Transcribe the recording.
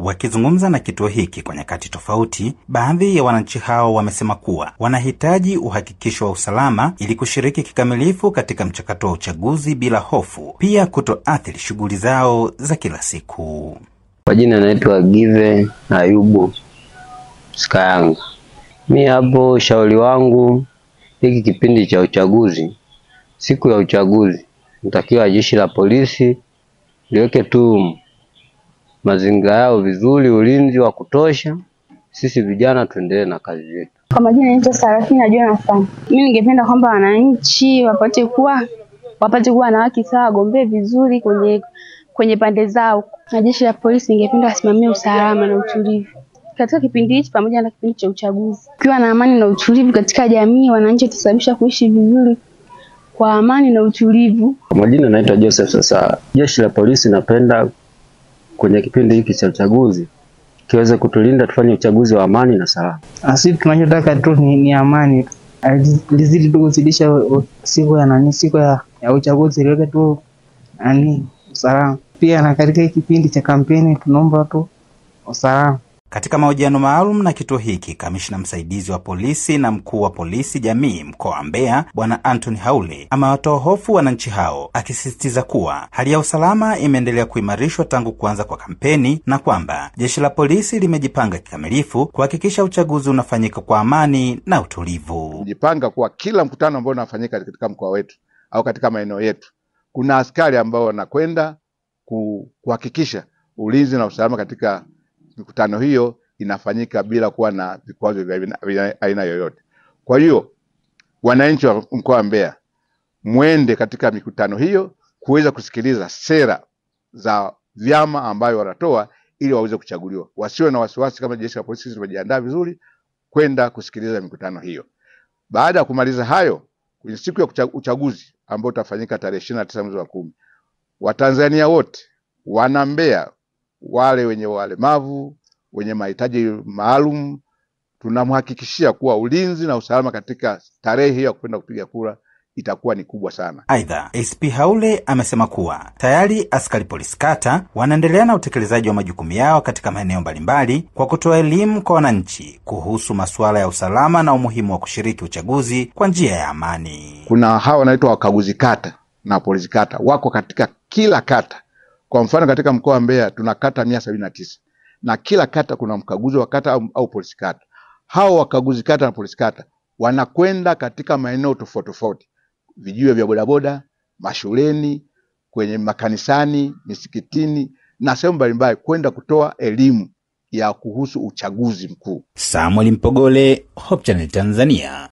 Wakizungumza na kituo hiki kwa nyakati tofauti, baadhi ya wananchi hao wamesema kuwa wanahitaji uhakikisho wa usalama ili kushiriki kikamilifu katika mchakato wa uchaguzi bila hofu, pia kutoathiri shughuli zao za kila siku. Kwa jina naitwa Give Ayubu Skayanga. Mimi hapo ushauri wangu, hiki kipindi cha uchaguzi, siku ya uchaguzi, natakiwa jeshi la polisi liweke tu mazingira yao vizuri, ulinzi wa kutosha. Sisi vijana tuendelee na kazi yetu. Kwa majina naitwa Sarafina Jonathan. Mimi ningependa kwamba wananchi wapate kuwa na haki sawa, wagombee vizuri kwenye pande zao. Na jeshi la polisi ningependa wasimamie usalama na utulivu katika kipindi hichi pamoja na kipindi cha uchaguzi. Ukiwa na amani na utulivu katika jamii, wananchi watasababisha kuishi vizuri kwa amani na utulivu. Kwa majina naitwa Joseph. Sasa jeshi la polisi napenda kwenye kipindi hiki cha uchaguzi kiweze kutulinda, tufanye uchaguzi wa amani na salama. Sisi tunachotaka tu ni amani. Lizidi tu kuzidisha siku ya uchaguzi ile tu usalama. Pia na katika kipindi cha kampeni tunaomba tu usalama. Katika mahojiano maalum na kituo hiki, kamishna msaidizi wa polisi na mkuu wa polisi jamii mkoa wa Mbeya, Bwana Anthony Haule, amewatoa hofu wananchi hao, akisisitiza kuwa hali ya usalama imeendelea kuimarishwa tangu kuanza kwa kampeni na kwamba jeshi la polisi limejipanga kikamilifu kuhakikisha uchaguzi unafanyika kwa amani na utulivu. Jipanga kwa kila mkutano ambao unafanyika katika mkoa wetu au katika maeneo yetu, kuna askari ambao wanakwenda kuhakikisha ulinzi na usalama katika mikutano hiyo inafanyika bila kuwa na vikwazo vya aina yoyote. Kwa hiyo wananchi wa mkoa wa Mbeya, muende katika mikutano hiyo kuweza kusikiliza sera za vyama ambayo wanatoa ili waweze kuchaguliwa. Wasiwe na wasiwasi, kama jeshi la polisi limejiandaa vizuri kwenda kusikiliza mikutano hiyo. Baada ya kumaliza hayo, kwenye siku ya uchaguzi ambao utafanyika tarehe 29 mwezi wa 10, Watanzania wote, wana Mbeya, wale wenye walemavu, wenye mahitaji maalum, tunamhakikishia kuwa ulinzi na usalama katika tarehe hiyo ya kwenda kupiga kura itakuwa ni kubwa sana. Aidha, SP Haule amesema kuwa tayari askari polisi kata wanaendelea na utekelezaji wa majukumu yao katika maeneo mbalimbali kwa kutoa elimu kwa wananchi kuhusu masuala ya usalama na umuhimu wa kushiriki uchaguzi kwa njia ya amani. Kuna hawa wanaitwa wakaguzi kata na polisi kata, wako katika kila kata. Kwa mfano katika mkoa wa Mbeya tuna kata 179 na kila kata kuna mkaguzi wa kata au polisi kata. Hao wakaguzi kata na polisi kata wanakwenda katika maeneo tofauti tofauti, vijiwe vya bodaboda, mashuleni, kwenye makanisani, misikitini na sehemu mbalimbali kwenda kutoa elimu ya kuhusu uchaguzi mkuu. Samuel Mpogole, Hope Channel Tanzania.